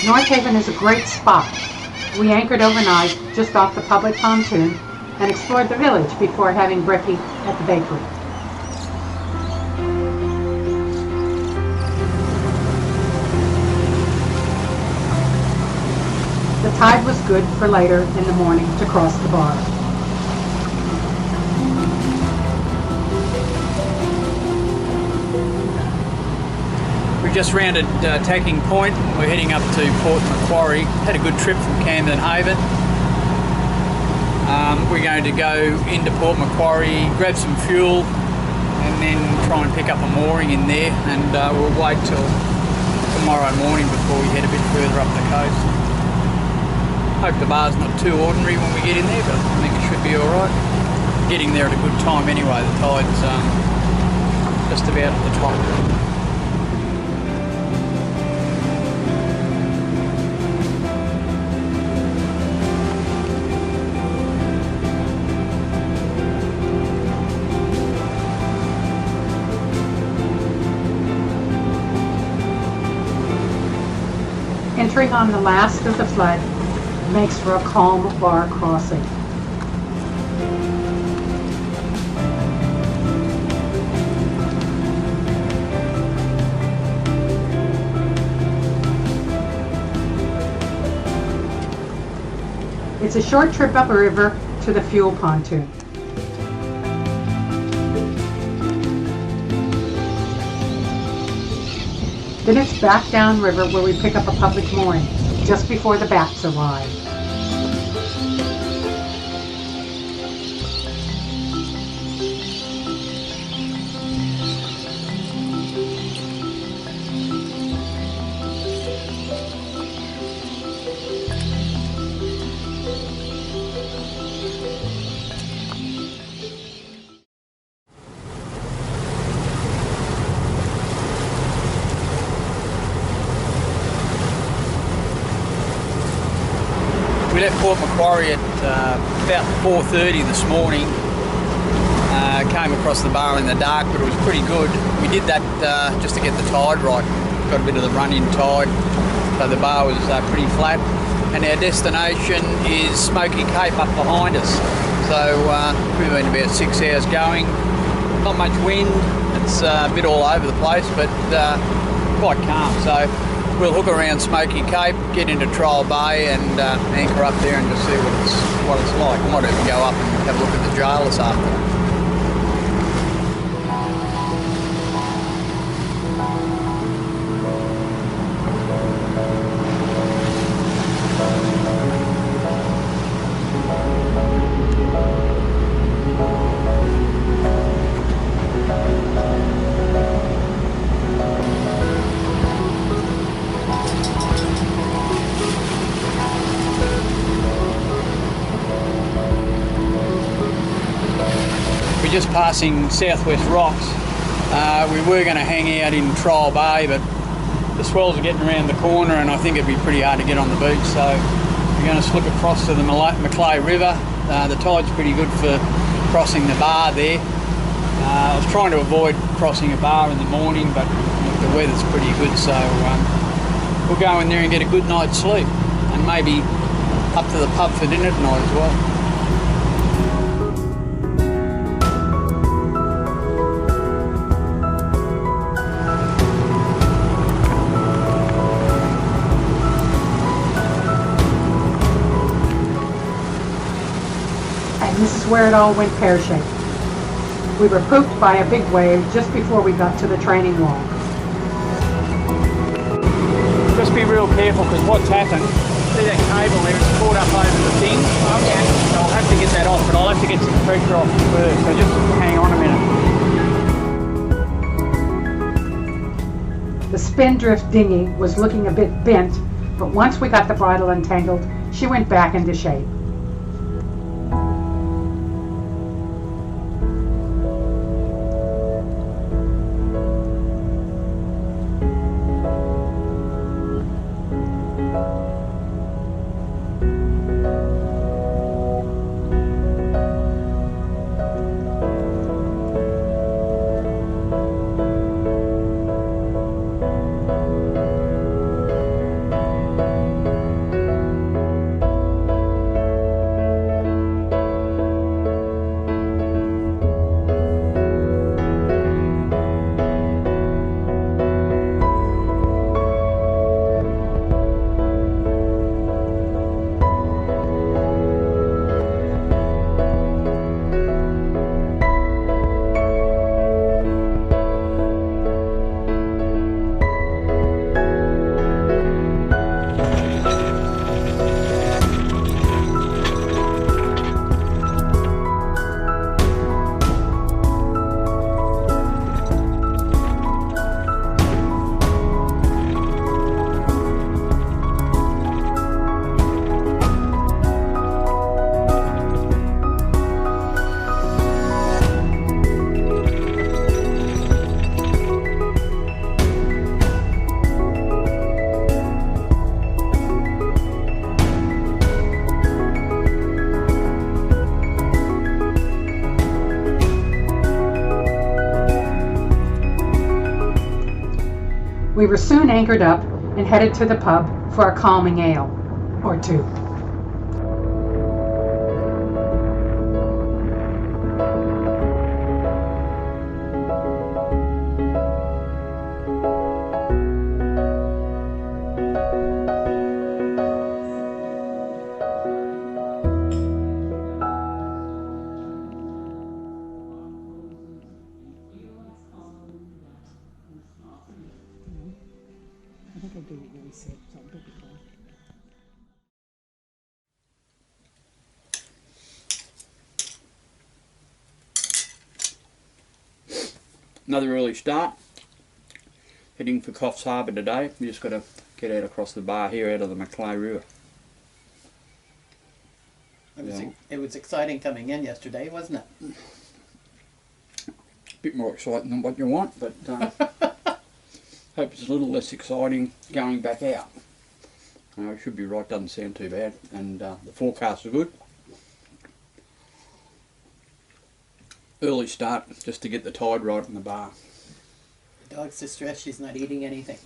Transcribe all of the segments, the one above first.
North Haven is a great spot. We anchored overnight just off the public pontoon and explored the village before having brekkie at the bakery. The tide was good for later in the morning to cross the bar. We just rounded Tacking Point. We're heading up to Port Macquarie. Had a good trip from Camden Haven. We're going to go into Port Macquarie, grab some fuel, and then try and pick up a mooring in there. And we'll wait till tomorrow morning before we head a bit further up the coast. Hope the bar's not too ordinary when we get in there, but I think it should be all right. Getting there at a good time anyway. The tide's just about at the top. Entering on the last of the flood makes for a calm bar crossing. It's a short trip up a river to the fuel pontoon. Then it's back downriver where we pick up a public mooring just before the bats arrive. We left Port Macquarie at about 4:30 this morning. Came across the bar in the dark, but it was pretty good. We did that just to get the tide right. Got a bit of the run-in tide, so the bar was pretty flat. And our destination is Smoky Cape up behind us. So we've been about 6 hours going. Not much wind. It's a bit all over the place, but quite calm. So we'll hook around Smoky Cape, get into Trial Bay and anchor up there and just see what it's like. I might even go up and have a look at the jail this afternoon. We're just passing Southwest Rocks. We were going to hang out in Trial Bay, but the swells are getting around the corner and I think it'd be pretty hard to get on the beach, so we're going to slip across to the Macleay River. The tide's pretty good for crossing the bar there. I was trying to avoid crossing a bar in the morning, but the weather's pretty good, so we'll go in there and get a good night's sleep and maybe up to the pub for dinner tonight as well. This is where it all went pear-shaped. We were pooped by a big wave just before we got to the training wall. Just be real careful, because what's happened, see that cable there, it's caught up over the thing. Okay. So I'll have to get that off, but I'll have to get some pressure off first, so just hang on a minute. The Spindrift dinghy was looking a bit bent, but once we got the bridle untangled, she went back into shape. We were soon anchored up and headed to the pub for a calming ale or two. I think I do what you said, so it'll be fine. Another early start. Heading for Coffs Harbour today. We just got to get out across the bar here out of the Macleay River. It was exciting coming in yesterday, wasn't it? Bit more exciting than what you want, but hope it's a little less exciting going back out. It should be right, doesn't sound too bad, and the forecasts are good. Early start just to get the tide right in the bar. The dog's distressed she's not eating anything.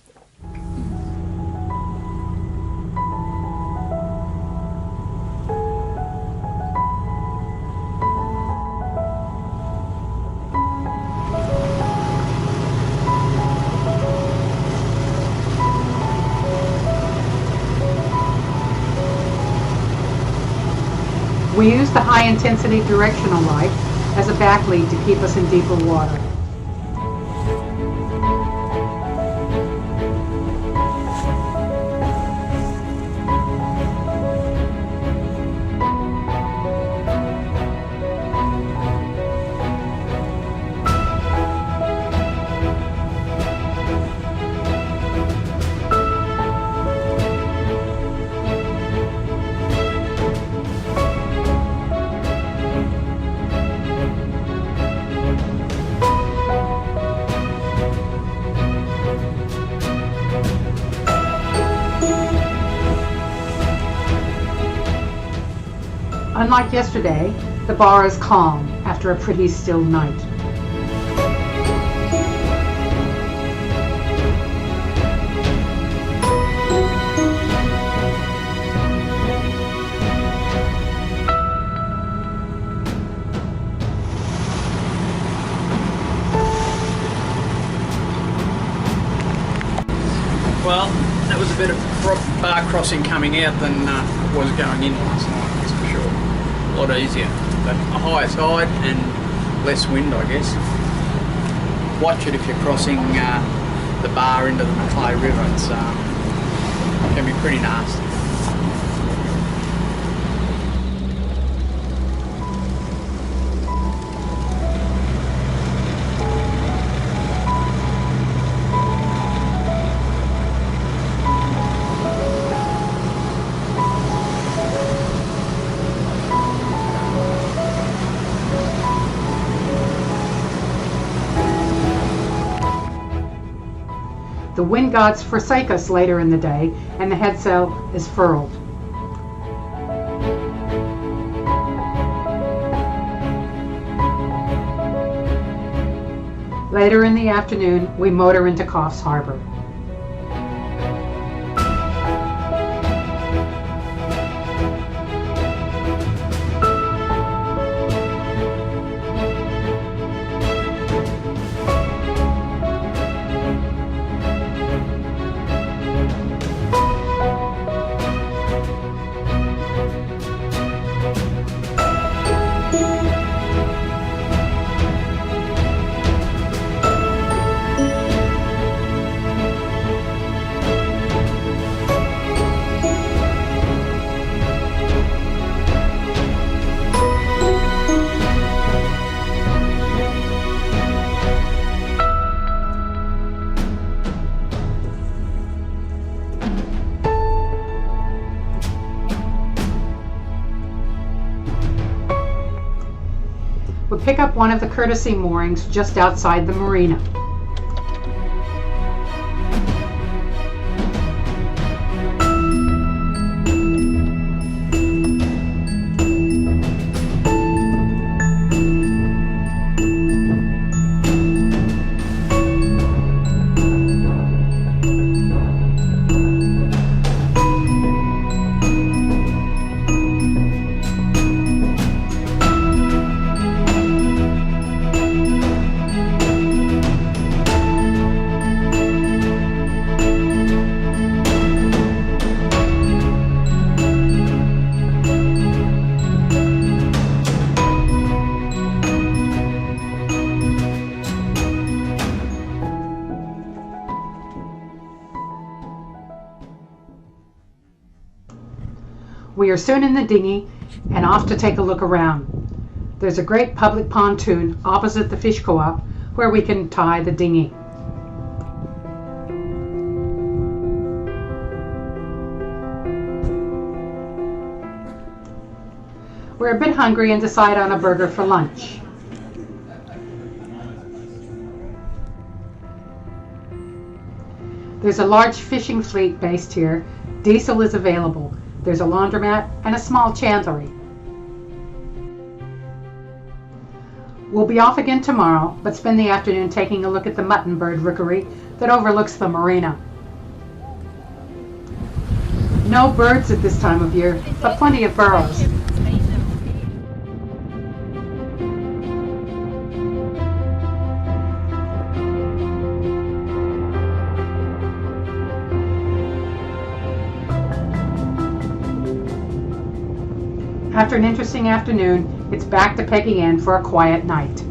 We used the high-intensity directional light as a backlead to keep us in deeper water. Unlike yesterday, the bar is calm after a pretty still night. Well, that was a better bar crossing coming out than it was going in last night, that's for sure. A lot easier, but a higher tide and less wind, I guess. Watch it if you're crossing the bar into the Macleay River. It's can be pretty nasty. The wind gods forsake us later in the day, and the headsail is furled. Later in the afternoon, we motor into Coffs Harbour. We pick up one of the courtesy moorings just outside the marina. We are soon in the dinghy and off to take a look around. There's a great public pontoon opposite the fish co-op where we can tie the dinghy. We're a bit hungry and decide on a burger for lunch. There's a large fishing fleet based here. Diesel is available. There's a laundromat and a small chandlery. We'll be off again tomorrow, but spend the afternoon taking a look at the mutton bird rookery that overlooks the marina. No birds at this time of year, but plenty of burrows. After an interesting afternoon, it's back to Peggy-Anne for a quiet night.